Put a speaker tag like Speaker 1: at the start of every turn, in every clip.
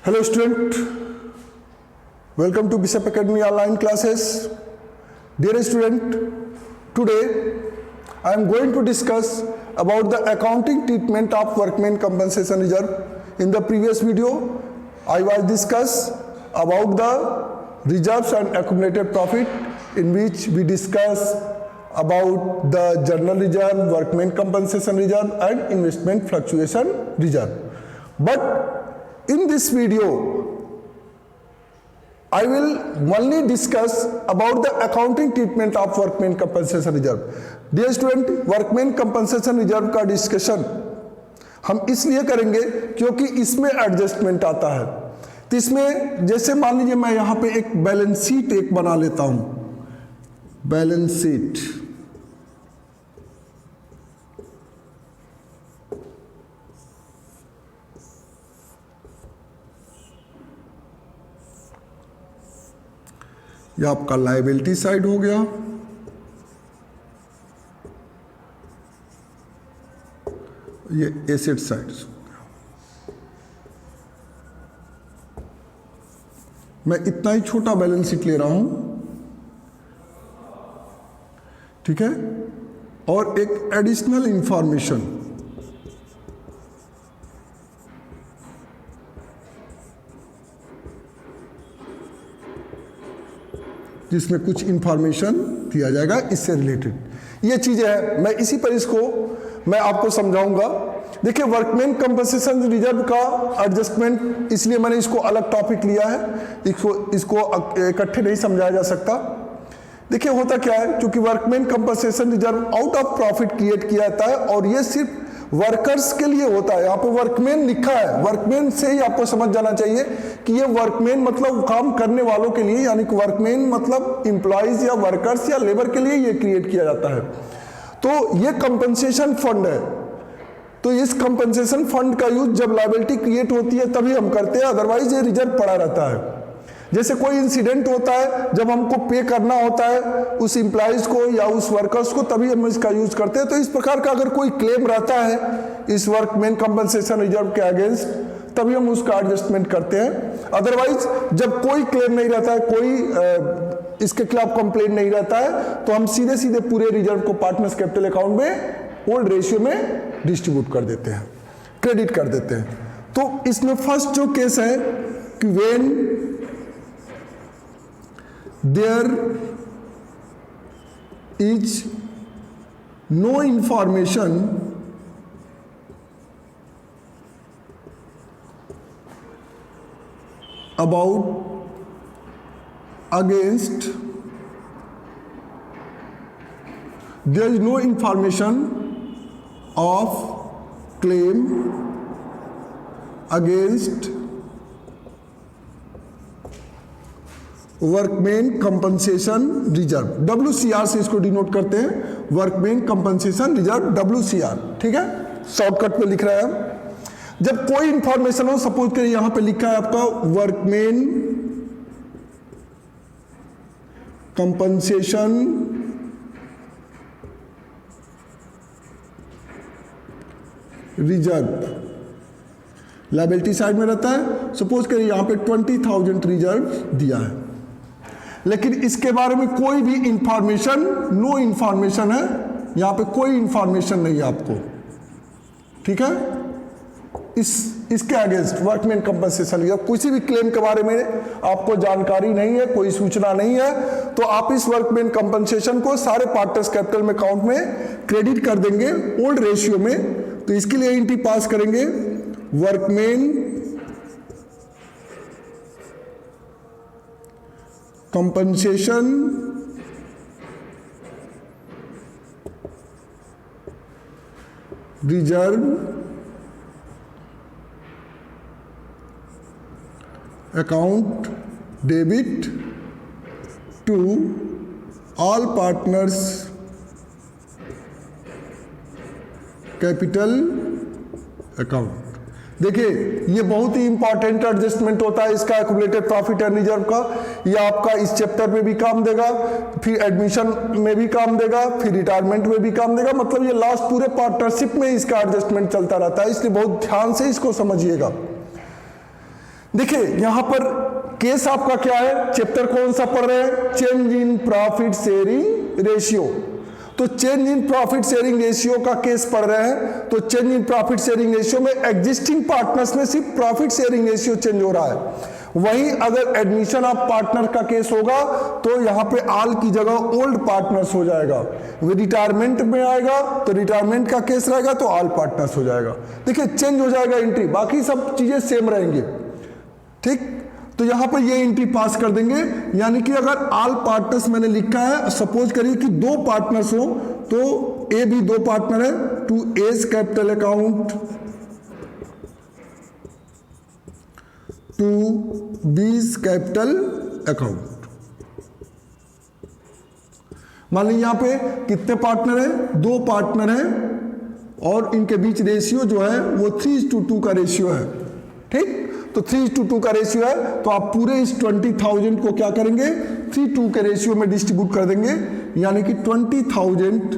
Speaker 1: Hello student, welcome to Bishop Academy online classes. Dear student, today I am going to discuss about the accounting treatment of workmen compensation reserve. In the previous video, I was discuss about the reserves and accumulated profit, in which we discuss about the general reserve, workmen compensation reserve and investment fluctuation reserve. But in this video, I will only discuss about the accounting treatment of workmen compensation reserve. Dear student, workmen compensation reserve का discussion हम इसलिए करेंगे क्योंकि इसमें adjustment आता है। तो इसमें जैसे मान लीजिए मैं यहाँ पे एक बैलेंस शीट एक बना लेता हूँ, बैलेंस शीट। यह आपका लायबिलिटी साइड हो गया, ये एसेट साइड हो गया। मैं इतना ही छोटा बैलेंस शीट ले रहा हूं, ठीक है। और एक एडिशनल इंफॉर्मेशन, जिसमें कुछ इंफॉर्मेशन दिया जाएगा इससे रिलेटेड। ये चीजें हैं, मैं इसी पर इसको मैं आपको समझाऊंगा। देखिए, वर्कमैन कंपनसेशन रिजर्व का एडजस्टमेंट, इसलिए मैंने इसको अलग टॉपिक लिया है, इसको इकट्ठे नहीं समझाया जा सकता। देखिए होता क्या है, क्योंकि workman compensation reserve out of profit create किया जाता है और ये सिर्फ वर्कर्स के लिए होता है। यहाँ पे वर्कमैन लिखा है, वर्कमैन से ही आपको समझ जाना चाहिए कि ये वर्कमैन मतलब काम करने वालों के लिए, यानी कि वर्कमैन मतलब एम्प्लॉइज या वर्कर्स या लेबर के लिए ये क्रिएट किया जाता है। तो ये कंपनसेशन फंड है। तो इस कंपनसेशन फंड का यूज जब लायबिलिटी क्रिएट होती है तभी हम करते हैं, अदरवाइज ये रिजर्व पड़ा रहता है। जैसे कोई इंसिडेंट होता है, जब हमको पे करना होता है उस एम्प्लॉइज को या उस वर्कर्स को, तभी हम इसका यूज करते हैं। तो इस प्रकार का अगर कोई क्लेम रहता है इस वर्कमैन कंपनसेशन रिजर्व के अगेंस्ट, तभी हम उसका एडजस्टमेंट करते हैं। अदरवाइज जब कोई क्लेम नहीं रहता है, कोई इसके खिलाफ कंप्लेंट नहीं रहता है, तो हम सीधे सीधे पूरे रिजर्व को पार्टनर्स कैपिटल अकाउंट में ओल्ड रेशियो में डिस्ट्रीब्यूट कर देते हैं, क्रेडिट कर देते हैं। तो इसमें फर्स्ट जो केस है कि when there is no information about against, there is no information of claim against workman compensation reserve, WCR से इसको डिनोट करते हैं, वर्कमैन कंपनसेशन रिजर्व WCR, ठीक है। शॉर्टकट में लिख रहा है हम। जब कोई इंफॉर्मेशन हो, सपोज करिए यहां पे लिखा है आपका workman compensation reserve, liability side में रहता है। सपोज करिए यहां पे 20,000 रिजर्व दिया है, लेकिन इसके बारे में कोई भी इंफॉर्मेशन, नो इंफॉर्मेशन है, यहां पे कोई इंफॉर्मेशन नहीं है आपको, ठीक है। इसके अगेंस्ट वर्कमैन कंपनसेशन या किसी भी क्लेम के बारे में आपको जानकारी नहीं है, कोई सूचना नहीं है, तो आप इस वर्कमैन कंपनसेशन को सारे पार्टनर्स कैपिटल में अकाउंट में क्रेडिट कर देंगे ओल्ड रेशियो में। तो इसके लिए एंट्री पास करेंगे, workman compensation reserve account debit to all partners capital account. देखिए, ये बहुत ही इंपॉर्टेंट एडजस्टमेंट होता है इसका, एक्यूमुलेटेड प्रॉफिट एंड रिजर्व का। ये आपका इस चैप्टर में भी काम देगा, फिर एडमिशन में भी काम देगा, फिर रिटायरमेंट में भी काम देगा। मतलब ये लास्ट पूरे पार्टनरशिप में इसका एडजस्टमेंट चलता रहता है, इसलिए बहुत ध्यान से इसको समझिएगा। देखिए यहां पर केस आपका क्या है, चैप्टर कौन सा पढ़ रहे हैं, change in profit sharing ratio. तो change in profit sharing ratio का केस पढ़ रहे हैं। तो change in profit sharing ratio में एग्जिस्टिंग पार्टनर्स में सिर्फ प्रॉफिट शेयरिंग रेशियो चेंज हो रहा है। वहीं अगर एडमिशन ऑफ पार्टनर का केस होगा तो यहां पे ऑल की जगह ओल्ड पार्टनर्स हो जाएगा। वो रिटायरमेंट में आएगा तो रिटायरमेंट का केस रहेगा तो ऑल पार्टनर्स हो जाएगा। देखिए चेंज हो जाएगा एंट्री, बाकी सब चीजें सेम रहेंगी। ठीक, तो यहां पर ये एंट्री पास कर देंगे। यानी कि अगर ऑल पार्टनर्स मैंने लिखा है, सपोज करिए कि दो पार्टनर्स हो तो ए भी दो पार्टनर है, to A's capital account to B's capital account. मान लीजिए यहां पे कितने पार्टनर हैं, दो पार्टनर हैं और इनके बीच रेशियो जो है वो 3:2 का रेशियो है। ठीक, तो 3:2 का रेशियो है तो आप पूरे इस 20,000 को क्या करेंगे, 3:2 के रेशियो में डिस्ट्रीब्यूट कर देंगे। यानी कि 20,000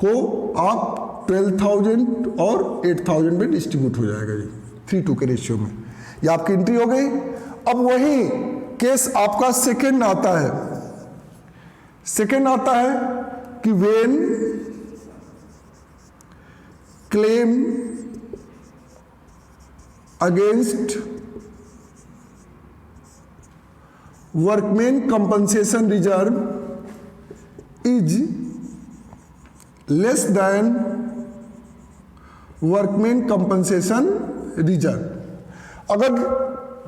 Speaker 1: को आप 12,000 और 8,000 में डिस्ट्रीब्यूट हो जाएगा जी 3:2 के रेशियो में। ये आपकी एंट्री हो गई। अब वही केस आपका सेकंड आता है। सेकंड आता है कि when claim against workman compensation reserve is less than workman compensation reserve. अगर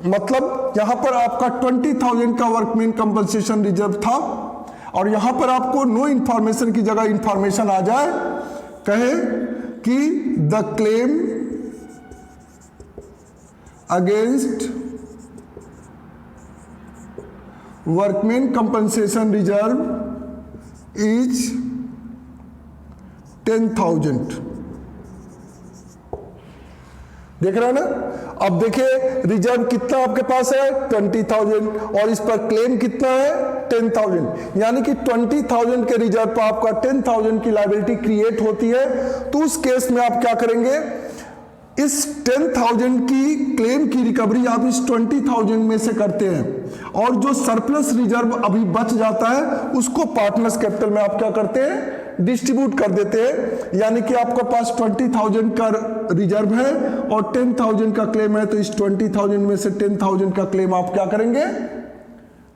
Speaker 1: मतलब यहां पर आपका 20,000 का वर्कमैन कंपनसेशन रिजर्व था और यहां पर आपको नो इंफॉर्मेशन की जगह इंफॉर्मेशन आ जाए, कहे कि the claim against workman compensation reserve is 10,000। देख रहे हैं ना। अब देखिए रिजर्व कितना आपके पास है 20,000 और इस पर क्लेम कितना है 10,000। यानी कि 20,000 के रिजर्व पर आपका 10,000 की लायबिलिटी क्रिएट होती है। तो उस केस में आप क्या करेंगे, इस 10,000 की क्लेम की रिकवरी आप इस 20,000 में से करते हैं और जो सरप्लस रिजर्व अभी बच जाता है उसको पार्टनर्स कैपिटल में आप क्या करते हैं, डिस्ट्रीब्यूट कर देते हैं। यानी कि आपके पास 20,000 का रिजर्व है और 10,000 का क्लेम है, तो इस 20,000 में से 10,000 का क्लेम आप क्या करेंगे,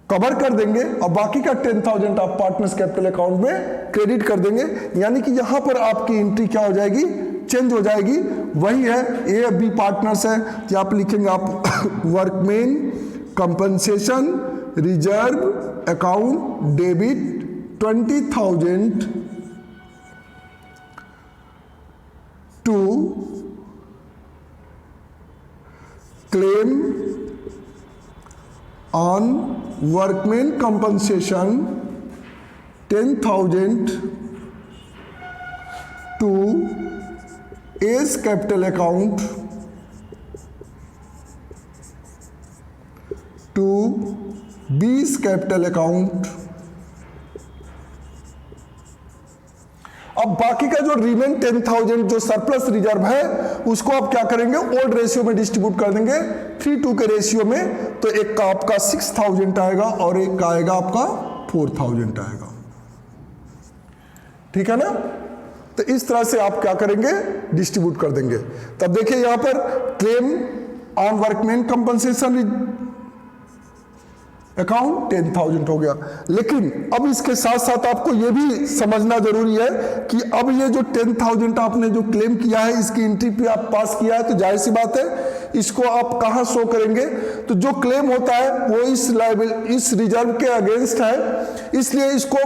Speaker 1: कवर कर देंगे और बाकी का 10,000 आप पार्टनर्स कैपिटल अकाउंट में क्रेडिट कर देंगे। यानी कि यहां पर आपकी एंट्री क्या हो जाएगी, चेंज हो जाएगी। वही है ए बी पार्टनर्स है कि आप लिखेंगे आप workman compensation reserve account debit 20,000 to claim on workman compensation 10,000 to A's capital account to B's capital account। अब बाकी का जो रिमेन 10,000 जो सरप्लस रिजर्व है उसको आप क्या करेंगे, ओल्ड रेशियो में डिस्ट्रीब्यूट कर देंगे 3:2 के रेशियो में। तो एक का आपका 6,000 आएगा और एक का आएगा आपका 4,000 आएगा। ठीक है ना। तो इस तरह से आप क्या करेंगे, डिस्ट्रीब्यूट कर देंगे। तब देखिए यहां पर claim on workman compensation account 10,000 हो गया। लेकिन अब इसके साथ साथ आपको यह भी समझना जरूरी है कि अब ये जो 10,000 आपने जो क्लेम किया है इसकी एंट्री पे आप पास किया है, तो जाहिर सी बात है इसको आप कहां शो करेंगे। तो जो क्लेम होता है वो इस रिजर्व के अगेंस्ट है, इसलिए इसको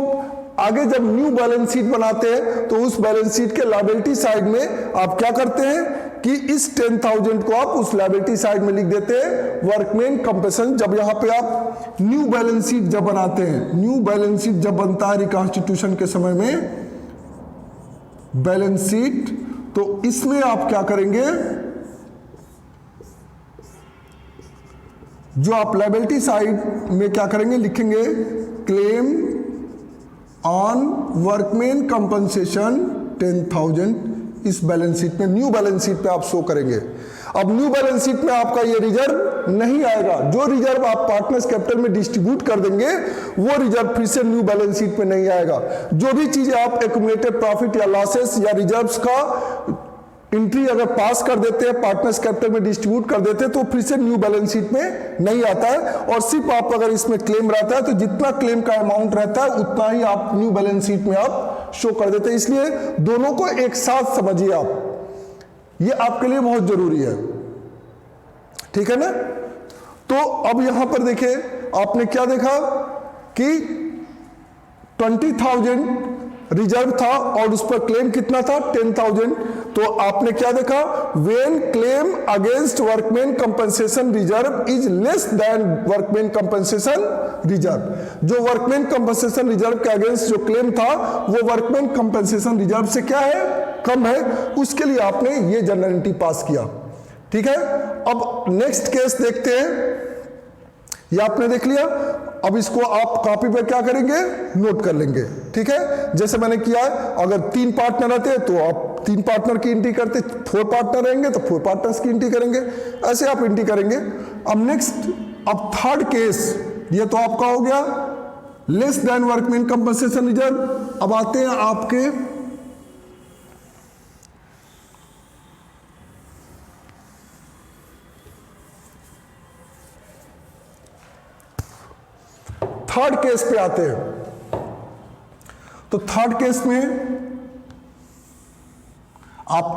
Speaker 1: आगे जब न्यू बैलेंस शीट बनाते हैं तो उस बैलेंस शीट के लायबिलिटी साइड में आप क्या करते हैं कि इस 10,000 को आप उस लायबिलिटी साइड में लिख देते हैं वर्कमैन कंपनसेशन। जब यहां पे आप न्यू बैलेंस शीट जब बनाते हैं, न्यू बैलेंस शीट जब बनता है रिकॉन्स्टिट्यूशन के समय में बैलेंस शीट, तो इसमें आप क्या करेंगे, जो आप लायबिलिटी साइड में क्या करेंगे, लिखेंगे क्लेम ऑन वर्कमैन कंपनसेशन 10,000 इस बैलेंस शीट में, न्यू बैलेंस शीट में आप शो करेंगे। अब न्यू बैलेंस शीट में आपका ये रिजर्व नहीं आएगा। जो रिजर्व आप पार्टनर्स कैपिटल में डिस्ट्रीब्यूट कर देंगे वो रिजर्व फिर से न्यू बैलेंस शीट में नहीं आएगा। जो भी चीजें आप एक्यूमुलेटेड प्रॉफिट या लॉसेस या रिजर्व्स का एंट्री अगर पास कर देते हैं, पार्टनर्स कैपिटल में डिस्ट्रीब्यूट कर देते हैं, तो फिर से न्यू बैलेंस शीट में नहीं आता है। और सिर्फ आप अगर इसमें क्लेम रहता है तो जितना क्लेम का अमाउंट रहता है उतना ही आप न्यू बैलेंस शीट में आप शो कर देते हैं। इसलिए दोनों को एक साथ समझिए आप, ये आपके लिए बहुत जरूरी है, ठीक है ना। तो अब यहां पर देखिए, आपने क्या देखा कि 20,000 रिजर्व था और उस पर क्लेम कितना था, 10,000। तो आपने क्या देखा, when claim against workman compensation reserve is less than workman compensation reserve. जो वर्कमैन कंपनसेशन रिजर्व के अगेंस्ट जो क्लेम था वो वर्कमैन कंपनसेशन रिजर्व से क्या है, कम है, उसके लिए आपने ये जनरल एंट्री पास किया, ठीक है। अब नेक्स्ट केस देखते हैं, ये आपने देख लिया। अब इसको आप कॉपी पे क्या करेंगे, नोट कर लेंगे, ठीक है। जैसे मैंने किया है, अगर 3 पार्टनर रहते हैं तो आप 3 पार्टनर की एंट्री करते, 4 पार्टनर रहेंगे तो 4 पार्टनर्स की एंट्री करेंगे, ऐसे आप एंट्री करेंगे। अब नेक्स्ट, अब थर्ड केस, ये तो आपका हो गया less than workman compensation reserve. अब आते हैं आपके थर्ड केस पे आते हैं। तो थर्ड केस में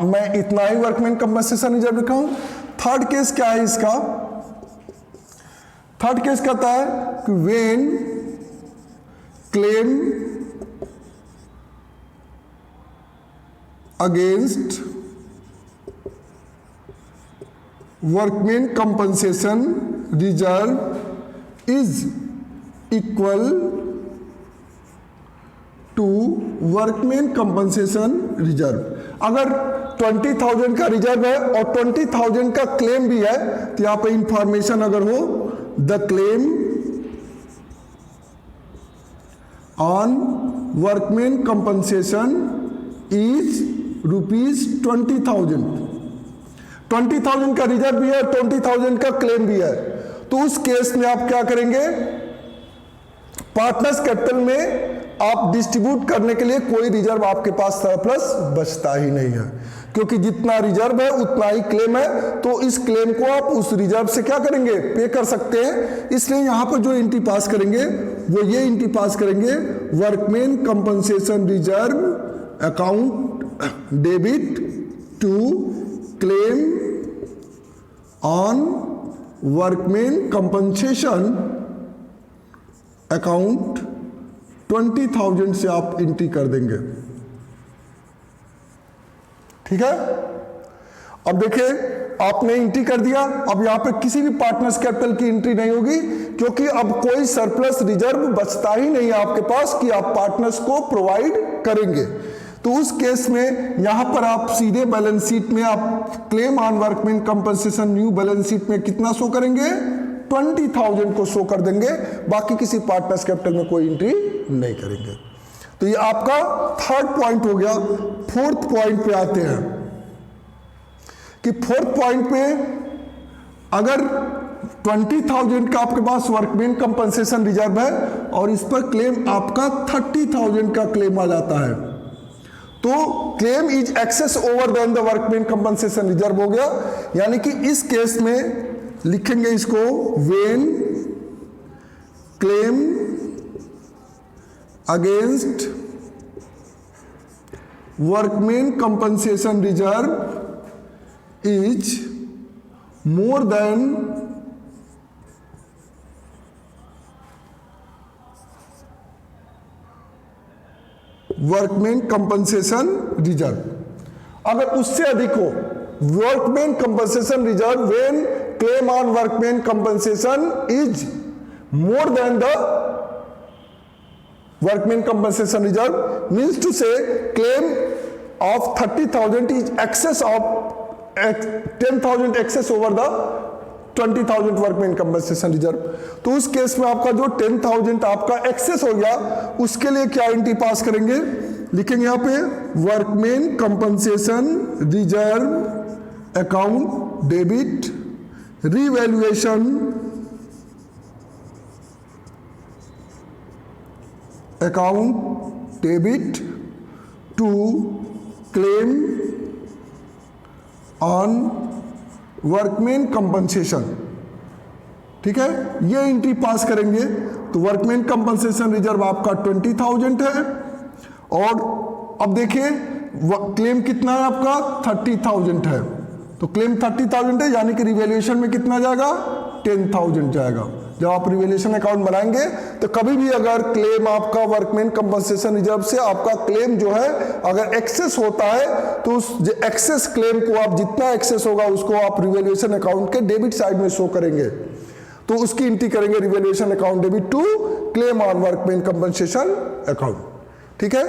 Speaker 1: मैं इतना ही वर्कमैन कंपनसेशन रिजर्व लिखा हूं। थर्ड केस क्या है इसका, थर्ड केस कहता है कि when claim against workman compensation reserve is equal to workman compensation reserve. अगर 20,000 का रिजर्व है और 20,000 का क्लेम भी है, तो यहां पे इंफॉर्मेशन अगर हो, the claim on workman compensation is ₹20,000। 20,000 का रिजर्व भी है, 20,000 का क्लेम भी है। तो उस केस में आप क्या करेंगे, पार्टनर्स कैपिटल में आप डिस्ट्रीब्यूट करने के लिए कोई रिजर्व आपके पास सरप्लस बचता ही नहीं है, क्योंकि जितना रिजर्व है उतना ही क्लेम है। तो इस क्लेम को आप उस रिजर्व से क्या करेंगे, पे कर सकते हैं। इसलिए यहां पर जो एंट्री पास करेंगे वो ये एंट्री पास करेंगे, workman compensation reserve account debit to claim on workman compensation account 20,000 से आप एंट्री कर देंगे, ठीक है। अब देखिए, आपने एंट्री कर दिया। अब यहां पे किसी भी पार्टनर्स कैपिटल की एंट्री नहीं होगी, क्योंकि अब कोई सरप्लस रिजर्व बचता ही नहीं है आपके पास कि आप पार्टनर्स को प्रोवाइड करेंगे। तो उस केस में यहां पर आप सीधे बैलेंस शीट में आप claim on workman compensation new balance sheet में कितना शो करेंगे, 20,000 को शो कर देंगे, बाकी किसी पार्टनर्स कैपिटल में कोई एंट्री नहीं करेंगे। तो ये आपका थर्ड पॉइंट हो गया। फोर्थ पॉइंट पे आते हैं कि फोर्थ पॉइंट पे अगर 20,000 का आपके पास वर्कमैन कंपनसेशन रिजर्व है और इस पर क्लेम आपका 30,000 का क्लेम आ जाता है, तो claim is excess over than the workman compensation reserve हो गया। यानी कि इस केस में लिखेंगे इसको, when claim against workman compensation reserve is more than workman compensation reserve. अगर उससे अधिक हो, workman compensation reserve when claim on workman compensation is more than the workman compensation reserve, means to say claim of 30,000 is excess of 10,000 excess over the 20,000 workman compensation reserve. तो उस case में आपका जो 10,000 आपका एक्सेस हो गया, उसके लिए क्या एंट्री पास करेंगे, लिखेंगे यहां पे workman compensation reserve account debit revaluation account debit to claim on workman compensation. ठीक है, ये एंट्री पास करेंगे तो वर्कमैन कंपनसेशन रिजर्व आपका 20,000 है, और अब देखिए क्लेम कितना है आपका 30,000 है, तो क्लेम 30,000 है, यानी कि रिवैल्यूएशन में कितना जाएगा 10,000 जाएगा। जब आप रिवैल्यूएशन अकाउंट बनाएंगे तो कभी भी अगर क्लेम आपका वर्कमैन कंपनसेशन रिजर्व से आपका क्लेम जो है अगर एक्सेस होता है तो उस एक्सेस क्लेम को आप जितना एक्सेस होगा उसको आप रिवैल्यूएशन अकाउंट के डेबिट साइड में शो करेंगे, तो उसकी एंट्री करेंगे revaluation account debit to claim on workman compensation account. ठीक है,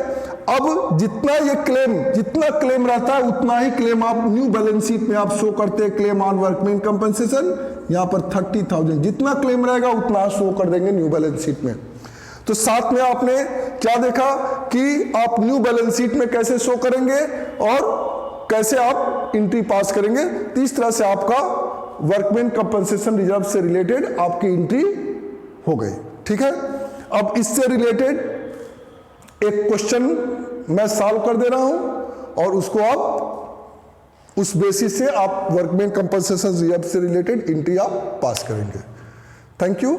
Speaker 1: अब जितना क्लेम रहता है उतना ही क्लेम आप न्यू बैलेंस शीट में आप शो करते हैं। क्लेम ऑन वर्कमैन कंपनसेशन यहां पर 30,000 जितना क्लेम रहेगा उतना शो कर देंगे न्यू बैलेंस शीट में। तो साथ में आपने क्या देखा कि आप न्यू बैलेंस शीट में कैसे शो करेंगे और कैसे आप एंट्री पास करेंगे। तो इस तरह से आपका वर्कमैन कंपनसेशन रिजर्व से रिलेटेड आपकी एंट्री हो गई। ठीक है, अब इससे रिलेटेड एक क्वेश्चन मैं सॉल्व कर दे रहा हूं और उसको आप उस बेसिस से आप वर्कमैन कंपनसेशन रिजर्व से रिलेटेड एंट्री आप पास करेंगे। Thank you.